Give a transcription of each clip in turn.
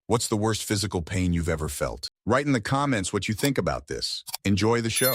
What's the worst physical pain you've ever felt? Write in the comments what you think about this. Enjoy the show.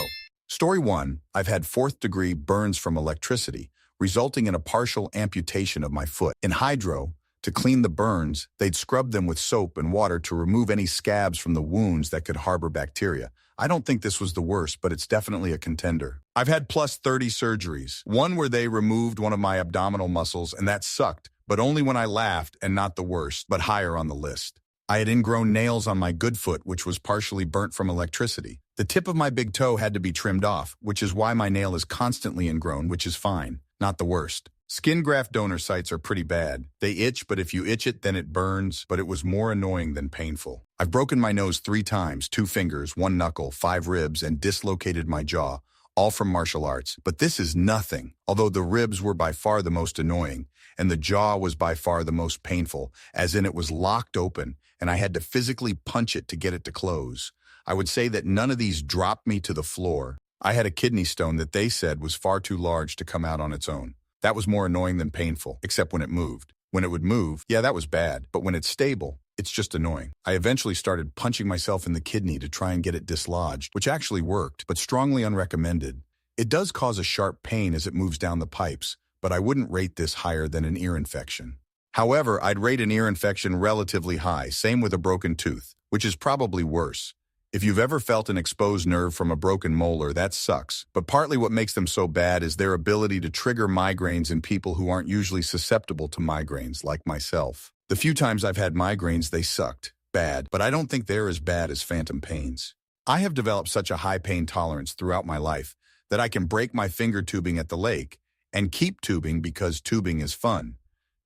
Story 1. I've had 4th-degree burns from electricity, resulting in a partial amputation of my foot. In hydro, to clean the burns, they'd scrub them with soap and water to remove any scabs from the wounds that could harbor bacteria. I don't think this was the worst, but it's definitely a contender. I've had plus 30 surgeries. One where they removed one of my abdominal muscles, and that sucked, but only when I laughed, and not the worst, but higher on the list. I had ingrown nails on my good foot, which was partially burnt from electricity. The tip of my big toe had to be trimmed off, which is why my nail is constantly ingrown, which is fine, not the worst. Skin graft donor sites are pretty bad. They itch, but if you itch it, then it burns, but it was more annoying than painful. I've broken my nose 3 times, 2 fingers, 1 knuckle, 5 ribs, and dislocated my jaw, all from martial arts. But this is nothing, although the ribs were by far the most annoying, and the jaw was by far the most painful, as in it was locked open, and I had to physically punch it to get it to close. I would say that none of these dropped me to the floor. I had a kidney stone that they said was far too large to come out on its own. That was more annoying than painful, except when it moved. When it would move, yeah, that was bad, but when it's stable, it's just annoying. I eventually started punching myself in the kidney to try and get it dislodged, which actually worked, but strongly unrecommended. It does cause a sharp pain as it moves down the pipes, but I wouldn't rate this higher than an ear infection. However, I'd rate an ear infection relatively high, same with a broken tooth, which is probably worse. If you've ever felt an exposed nerve from a broken molar, that sucks. But partly what makes them so bad is their ability to trigger migraines in people who aren't usually susceptible to migraines, like myself. The few times I've had migraines, they sucked. Bad. But I don't think they're as bad as phantom pains. I have developed such a high pain tolerance throughout my life that I can break my finger tubing at the lake and keep tubing because tubing is fun.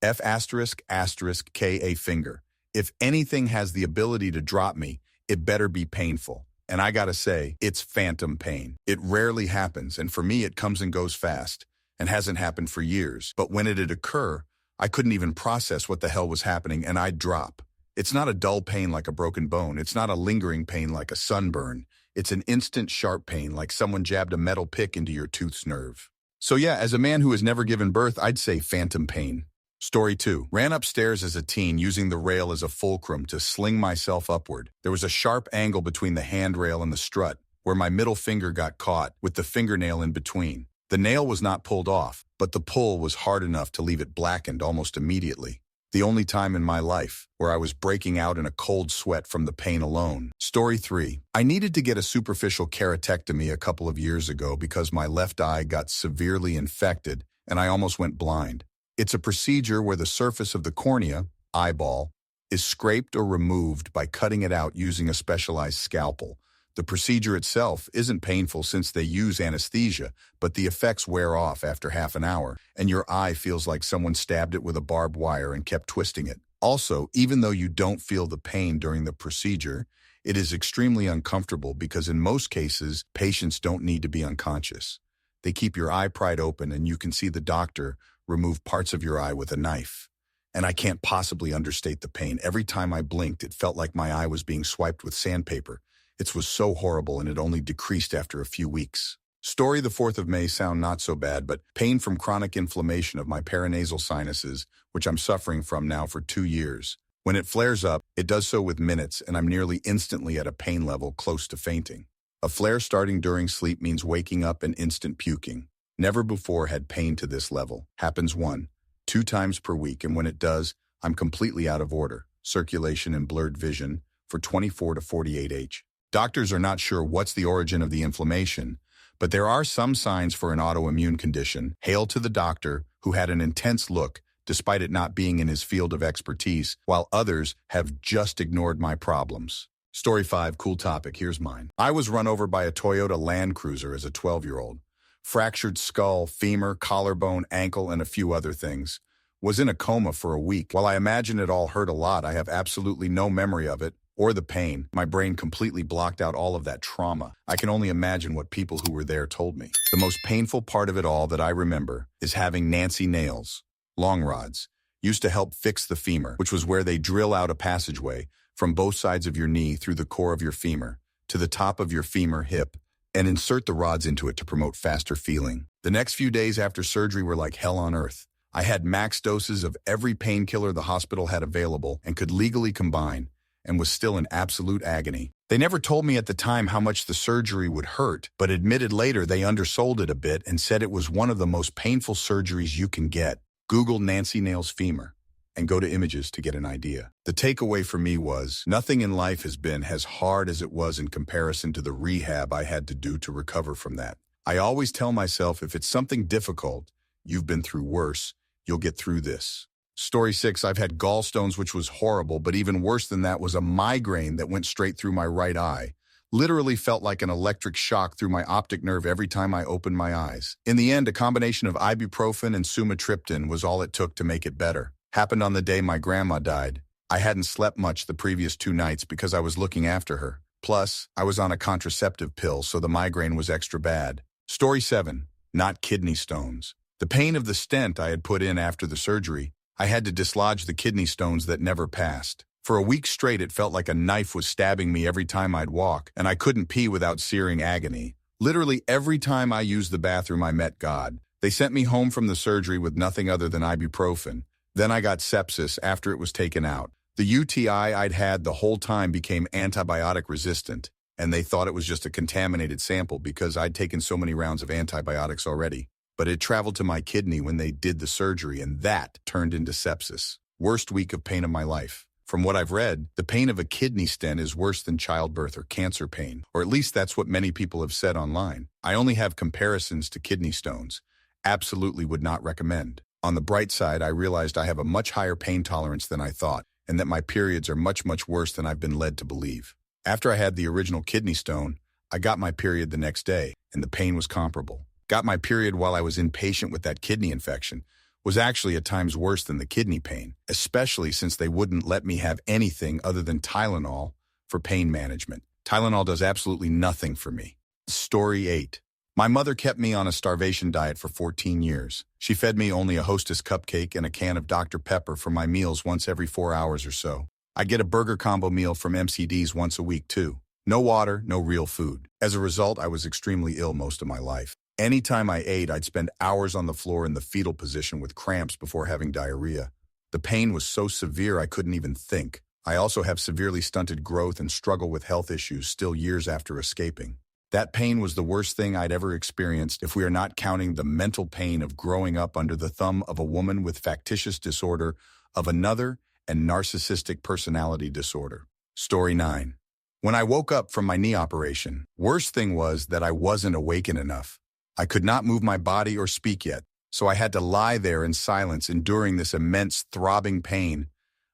F***K a finger. If anything has the ability to drop me, it better be painful. And I gotta say, it's phantom pain. It rarely happens, and for me it comes and goes fast, and hasn't happened for years. But when it'd occur, I couldn't even process what the hell was happening, and I'd drop. It's not a dull pain like a broken bone. It's not a lingering pain like a sunburn. It's an instant sharp pain like someone jabbed a metal pick into your tooth's nerve. So yeah, as a man who has never given birth, I'd say phantom pain. Story 2. Ran upstairs as a teen using the rail as a fulcrum to sling myself upward. There was a sharp angle between the handrail and the strut, where my middle finger got caught, with the fingernail in between. The nail was not pulled off, but the pull was hard enough to leave it blackened almost immediately. The only time in my life where I was breaking out in a cold sweat from the pain alone. Story 3. I needed to get a superficial keratectomy a couple of years ago because my left eye got severely infected and I almost went blind. It's a procedure where the surface of the cornea, eyeball, is scraped or removed by cutting it out using a specialized scalpel. The procedure itself isn't painful since they use anesthesia, but the effects wear off after half an hour, and your eye feels like someone stabbed it with a barbed wire and kept twisting it. Also, even though you don't feel the pain during the procedure, it is extremely uncomfortable because in most cases, patients don't need to be unconscious. They keep your eye pried open and you can see the doctor remove parts of your eye with a knife. And I can't possibly understate the pain. Every time I blinked, it felt like my eye was being swiped with sandpaper. It was so horrible, and it only decreased after a few weeks. Story the 4th of May sound not so bad, but pain from chronic inflammation of my paranasal sinuses, which I'm suffering from now for 2 years. When it flares up, it does so with minutes, and I'm nearly instantly at a pain level close to fainting. A flare starting during sleep means waking up and instant puking. Never before had pain to this level. Happens 1, 2 times per week, and when it does, I'm completely out of order, circulation and blurred vision, for 24 to 48H. Doctors are not sure what's the origin of the inflammation, but there are some signs for an autoimmune condition. Hail to the doctor who had an intense look, despite it not being in his field of expertise, while others have just ignored my problems. Story 5, cool topic, here's mine. I was run over by a Toyota Land Cruiser as a 12-year-old. Fractured skull, femur, collarbone, ankle, and a few other things. Was in a coma for a week. While I imagine it all hurt a lot, I have absolutely no memory of it or the pain. My brain completely blocked out all of that trauma. I can only imagine what people who were there told me. The most painful part of it all that I remember is having Nancy nails, long rods, used to help fix the femur, which was where they drill out a passageway from both sides of your knee through the core of your femur to the top of your femur hip, and insert the rods into it to promote faster feeling. The next few days after surgery were like hell on earth. I had max doses of every painkiller the hospital had available and could legally combine, and was still in absolute agony. They never told me at the time how much the surgery would hurt, but admitted later they undersold it a bit and said it was one of the most painful surgeries you can get. Google Nancy Nails femur and go to images to get an idea. The takeaway for me was, nothing in life has been as hard as it was in comparison to the rehab I had to do to recover from that. I always tell myself, if it's something difficult, you've been through worse, you'll get through this. Story 6, I've had gallstones, which was horrible, but even worse than that was a migraine that went straight through my right eye. Literally felt like an electric shock through my optic nerve every time I opened my eyes. In the end, a combination of ibuprofen and sumatriptan was all it took to make it better. Happened on the day my grandma died. I hadn't slept much the previous 2 nights because I was looking after her. Plus, I was on a contraceptive pill, so the migraine was extra bad. Story 7, not kidney stones. The pain of the stent I had put in after the surgery, I had to dislodge the kidney stones that never passed. For a week straight, it felt like a knife was stabbing me every time I'd walk, and I couldn't pee without searing agony. Literally every time I used the bathroom, I met God. They sent me home from the surgery with nothing other than ibuprofen. Then I got sepsis after it was taken out. The UTI I'd had the whole time became antibiotic resistant, and they thought it was just a contaminated sample because I'd taken so many rounds of antibiotics already. But it traveled to my kidney when they did the surgery, and that turned into sepsis. Worst week of pain of my life. From what I've read, the pain of a kidney stent is worse than childbirth or cancer pain, or at least that's what many people have said online. I only have comparisons to kidney stones. Absolutely would not recommend. On the bright side, I realized I have a much higher pain tolerance than I thought, and that my periods are much, much worse than I've been led to believe. After I had the original kidney stone, I got my period the next day, and the pain was comparable. Got my period while I was inpatient with that kidney infection was actually at times worse than the kidney pain, especially since they wouldn't let me have anything other than Tylenol for pain management. Tylenol does absolutely nothing for me. Story 8. My mother kept me on a starvation diet for 14 years. She fed me only a Hostess cupcake and a can of Dr. Pepper for my meals once every 4 hours or so. I get a burger combo meal from MCD's once a week too. No water, no real food. As a result, I was extremely ill most of my life. Anytime I ate, I'd spend hours on the floor in the fetal position with cramps before having diarrhea. The pain was so severe I couldn't even think. I also have severely stunted growth and struggle with health issues still years after escaping. That pain was the worst thing I'd ever experienced if we are not counting the mental pain of growing up under the thumb of a woman with factitious disorder of another and narcissistic personality disorder. Story 9. When I woke up from my knee operation, worst thing was that I wasn't awakened enough. I could not move my body or speak yet, so I had to lie there in silence enduring this immense throbbing pain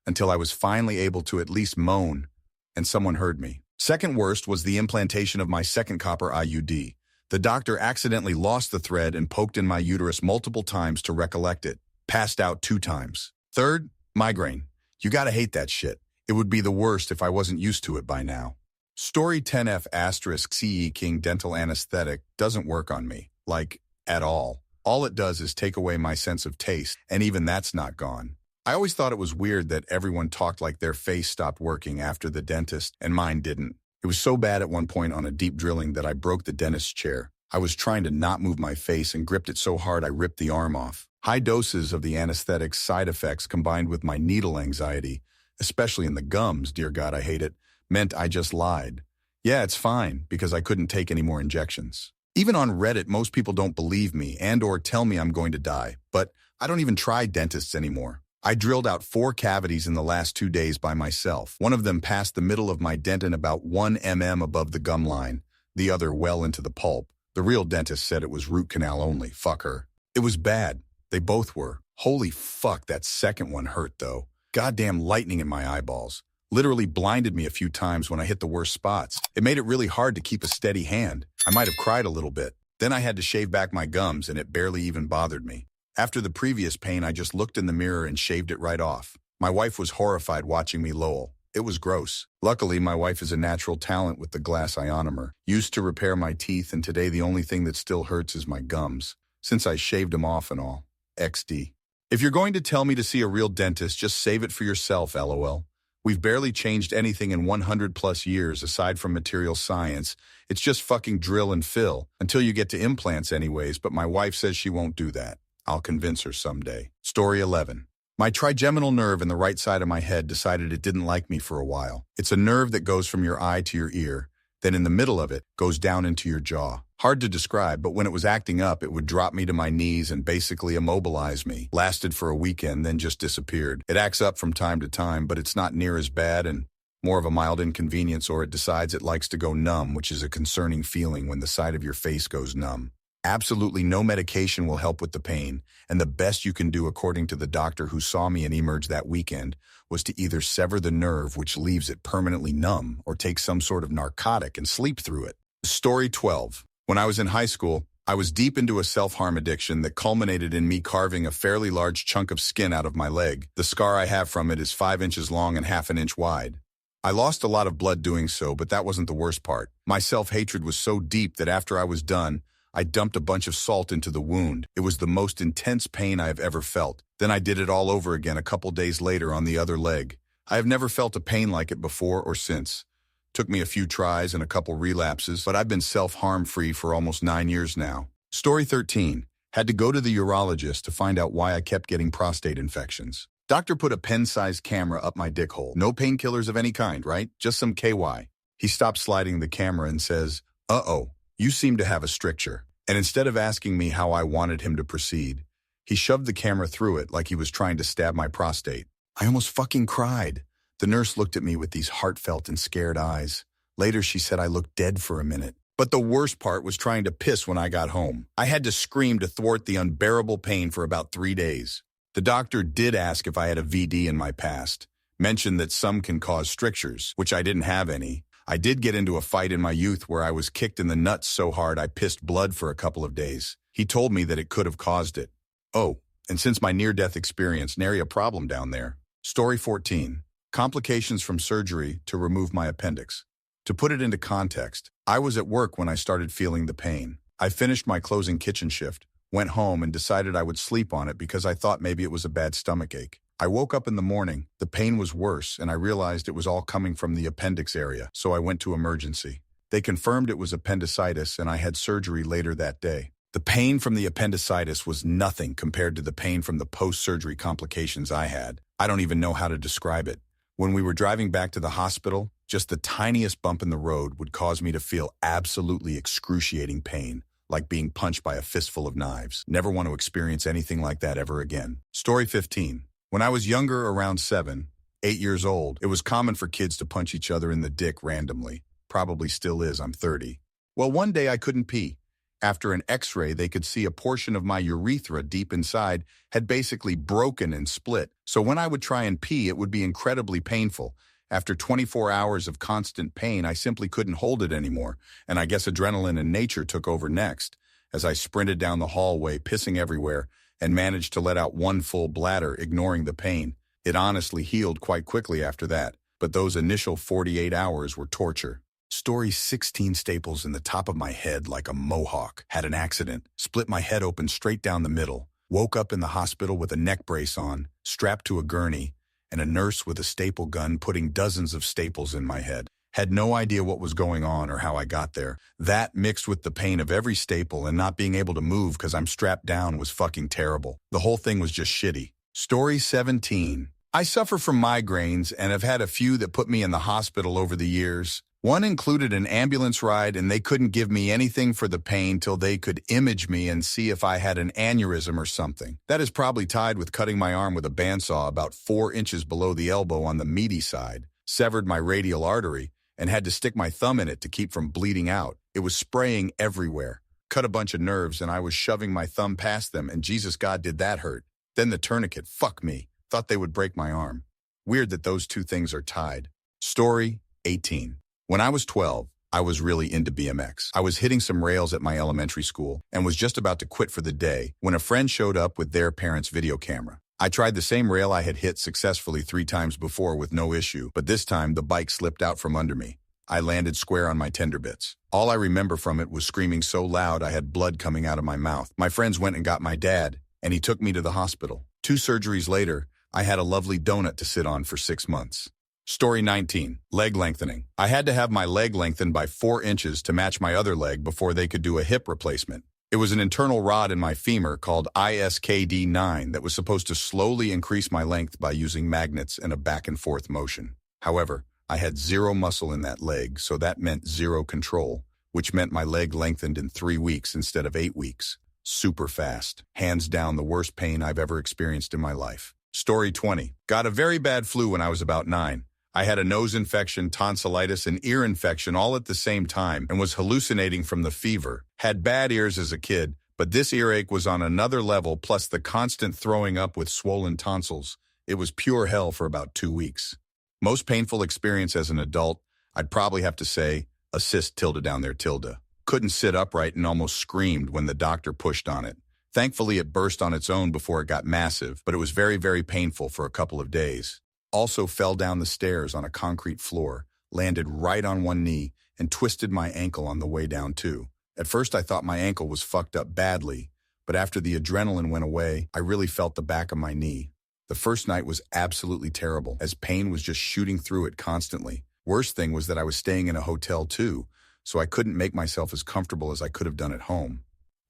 until I was finally able to at least moan, and someone heard me. Second worst was the implantation of my second copper IUD. The doctor accidentally lost the thread and poked in my uterus multiple times to recollect it. Passed out 2 times. Third, migraine. You gotta hate that shit. It would be the worst if I wasn't used to it by now. Story 10F * CE King dental anesthetic doesn't work on me. Like, at all. All it does is take away my sense of taste, and even that's not gone. I always thought it was weird that everyone talked like their face stopped working after the dentist, and mine didn't. It was so bad at one point on a deep drilling that I broke the dentist's chair. I was trying to not move my face and gripped it so hard I ripped the arm off. High doses of the anesthetic's side effects combined with my needle anxiety, especially in the gums, dear God, I hate it, meant I just lied. Yeah, it's fine, because I couldn't take any more injections. Even on Reddit, most people don't believe me and/or tell me I'm going to die, but I don't even try dentists anymore. I drilled out 4 cavities in the last 2 days by myself. One of them past the middle of my dentin about 1 mm above the gum line, the other well into the pulp. The real dentist said it was root canal only, fuck her. It was bad. They both were. Holy fuck, that second one hurt though. Goddamn lightning in my eyeballs. Literally blinded me a few times when I hit the worst spots. It made it really hard to keep a steady hand. I might have cried a little bit. Then I had to shave back my gums and it barely even bothered me. After the previous pain, I just looked in the mirror and shaved it right off. My wife was horrified watching me loll. It was gross. Luckily, my wife is a natural talent with the glass ionomer, used to repair my teeth, and today the only thing that still hurts is my gums, since I shaved them off and all. XD. If you're going to tell me to see a real dentist, just save it for yourself, LOL. We've barely changed anything in 100 plus years aside from material science. It's just fucking drill and fill, until you get to implants anyways, but my wife says she won't do that. I'll convince her someday. Story 11. My trigeminal nerve in the right side of my head decided it didn't like me for a while. It's a nerve that goes from your eye to your ear, then in the middle of it, goes down into your jaw. Hard to describe, but when it was acting up, it would drop me to my knees and basically immobilize me. Lasted for a weekend, then just disappeared. It acts up from time to time, but it's not near as bad and more of a mild inconvenience, or it decides it likes to go numb, which is a concerning feeling when the side of your face goes numb. Absolutely no medication will help with the pain, and the best you can do, according to the doctor who saw me and emerged that weekend, was to either sever the nerve, which leaves it permanently numb, or take some sort of narcotic and sleep through it. Story 12. When I was in high school, I was deep into a self-harm addiction that culminated in me carving a fairly large chunk of skin out of my leg. The scar I have from it is 5 inches long and half an inch wide. I lost a lot of blood doing so, but that wasn't the worst part. My self-hatred was so deep that after I was done, I dumped a bunch of salt into the wound. It was the most intense pain I have ever felt. Then I did it all over again a couple days later on the other leg. I have never felt a pain like it before or since. Took me a few tries and a couple relapses, but I've been self-harm free for almost 9 years now. Story 13. Had to go to the urologist to find out why I kept getting prostate infections. Doctor put a pen-sized camera up my dick hole. No painkillers of any kind, right? Just some KY. He stops sliding the camera and says, "Uh-oh, you seem to have a stricture." And instead of asking me how I wanted him to proceed, he shoved the camera through it like he was trying to stab my prostate. I almost fucking cried. The nurse looked at me with these heartfelt and scared eyes. Later, she said I looked dead for a minute. But the worst part was trying to piss when I got home. I had to scream to thwart the unbearable pain for about 3 days. The doctor did ask if I had a VD in my past, mentioned that some can cause strictures, which I didn't have any. I did get into a fight in my youth where I was kicked in the nuts so hard I pissed blood for a couple of days. He told me that it could have caused it. Oh, and since my near-death experience, nary a problem down there. Story 14. Complications from surgery to remove my appendix. To put it into context, I was at work when I started feeling the pain. I finished my closing kitchen shift, went home and decided I would sleep on it because I thought maybe it was a bad stomachache. I woke up in the morning, the pain was worse, and I realized it was all coming from the appendix area, so I went to emergency. They confirmed it was appendicitis, and I had surgery later that day. The pain from the appendicitis was nothing compared to the pain from the post-surgery complications I had. I don't even know how to describe it. When we were driving back to the hospital, just the tiniest bump in the road would cause me to feel absolutely excruciating pain, like being punched by a fistful of knives. Never want to experience anything like that ever again. Story 15. When I was younger, around 7, 8 years old, it was common for kids to punch each other in the dick randomly. Probably still is, I'm 30. Well, one day I couldn't pee. After an x-ray, they could see a portion of my urethra deep inside had basically broken and split. So when I would try and pee, it would be incredibly painful. After 24 hours of constant pain, I simply couldn't hold it anymore, and I guess adrenaline and nature took over next, as I sprinted down the hallway, pissing everywhere, and managed to let out one full bladder, ignoring the pain. It honestly healed quite quickly after that, but those initial 48 hours were torture. Story 16. Staples in the top of my head like a mohawk. Had an accident, split my head open straight down the middle, woke up in the hospital with a neck brace on, strapped to a gurney, and a nurse with a staple gun putting dozens of staples in my head. Had no idea what was going on or how I got there. That, mixed with the pain of every staple and not being able to move because I'm strapped down, was fucking terrible. The whole thing was just shitty. Story 17. I suffer from migraines and have had a few that put me in the hospital over the years. One included an ambulance ride, and they couldn't give me anything for the pain till they could image me and see if I had an aneurysm or something. That is probably tied with cutting my arm with a bandsaw about 4 inches below the elbow on the meaty side, severed my radial artery, and had to stick my thumb in it to keep from bleeding out. It was spraying everywhere. Cut a bunch of nerves, and I was shoving my thumb past them, and Jesus God, did that hurt. Then the tourniquet, fuck me. Thought they would break my arm. Weird that those two things are tied. Story 18. When I was 12, I was really into BMX. I was hitting some rails at my elementary school and was just about to quit for the day when a friend showed up with their parents' video camera. I tried the same rail I had hit successfully 3 times before with no issue, but this time the bike slipped out from under me. I landed square on my tender bits. All I remember from it was screaming so loud I had blood coming out of my mouth. My friends went and got my dad, and he took me to the hospital. 2 surgeries later, I had a lovely donut to sit on for 6 months. Story 19. Leg lengthening. I had to have my leg lengthened by 4 inches to match my other leg before they could do a hip replacement. It was an internal rod in my femur called ISKD9 that was supposed to slowly increase my length by using magnets and a back-and-forth motion. However, I had zero muscle in that leg, so that meant zero control, which meant my leg lengthened in 3 weeks instead of 8 weeks. Super fast. Hands down the worst pain I've ever experienced in my life. Story 20. Got a very bad flu when I was about 9. I had a nose infection, tonsillitis, and ear infection all at the same time and was hallucinating from the fever. Had bad ears as a kid, but this earache was on another level, plus the constant throwing up with swollen tonsils. It was pure hell for about 2 weeks. Most painful experience as an adult, I'd probably have to say, assist tilde down there tilde. Couldn't sit upright and almost screamed when the doctor pushed on it. Thankfully, it burst on its own before it got massive, but it was very, very painful for a couple of days. Also fell down the stairs on a concrete floor, landed right on one knee, and twisted my ankle on the way down too. At first I thought my ankle was fucked up badly, but after the adrenaline went away, I really felt the back of my knee. The first night was absolutely terrible, as pain was just shooting through it constantly. Worst thing was that I was staying in a hotel too, so I couldn't make myself as comfortable as I could have done at home.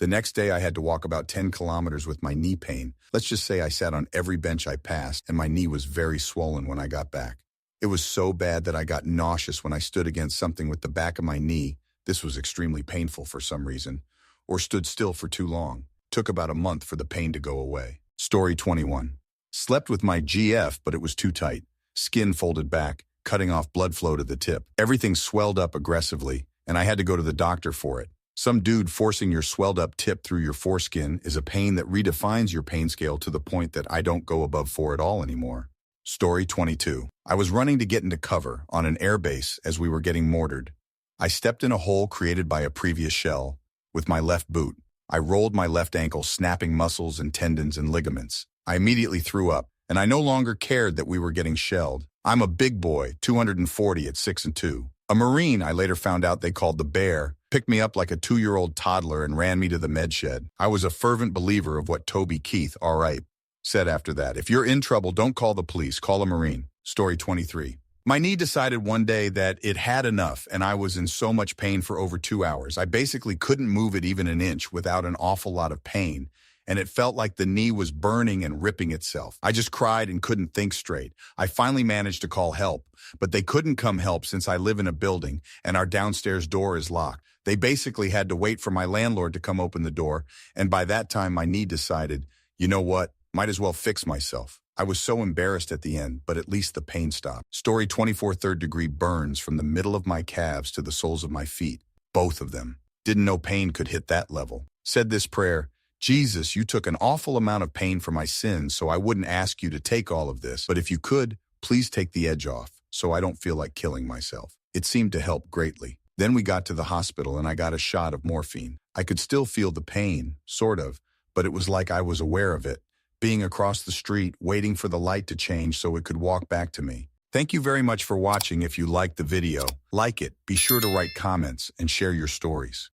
The next day I had to walk about 10 kilometers with my knee pain. Let's just say I sat on every bench I passed, and my knee was very swollen when I got back. It was so bad that I got nauseous when I stood against something with the back of my knee. This was extremely painful for some reason, or stood still for too long. Took about a month for the pain to go away. Story 21. Slept with my GF, but it was too tight. Skin folded back, cutting off blood flow to the tip. Everything swelled up aggressively, and I had to go to the doctor for it. Some dude forcing your swelled up tip through your foreskin is a pain that redefines your pain scale to the point that I don't go above 4 at all anymore. Story 22. I was running to get into cover on an airbase as we were getting mortared. I stepped in a hole created by a previous shell with my left boot. I rolled my left ankle, snapping muscles and tendons and ligaments. I immediately threw up, and I no longer cared that we were getting shelled. I'm a big boy, 240 at 6'2". A Marine, I later found out they called the Bear, picked me up like a 2-year-old toddler and ran me to the med shed. I was a fervent believer of what Toby Keith, R.I., said after that. If you're in trouble, don't call the police, call a Marine. Story 23. My knee decided one day that it had enough, and I was in so much pain for over 2 hours. I basically couldn't move it even an inch without an awful lot of pain, and it felt like the knee was burning and ripping itself. I just cried and couldn't think straight. I finally managed to call help, but they couldn't come help since I live in a building and our downstairs door is locked. They basically had to wait for my landlord to come open the door, and by that time my knee decided, you know what, might as well fix myself. I was so embarrassed at the end, but at least the pain stopped. Story 24. Third-degree burns from the middle of my calves to the soles of my feet. Both of them. Didn't know pain could hit that level. Said this prayer, Jesus, you took an awful amount of pain for my sins, so I wouldn't ask you to take all of this. But if you could, please take the edge off, so I don't feel like killing myself. It seemed to help greatly. Then we got to the hospital and I got a shot of morphine. I could still feel the pain, sort of, but it was like I was aware of it. Being across the street, waiting for the light to change so it could walk back to me. Thank you very much for watching. If you liked the video, like it, be sure to write comments and share your stories.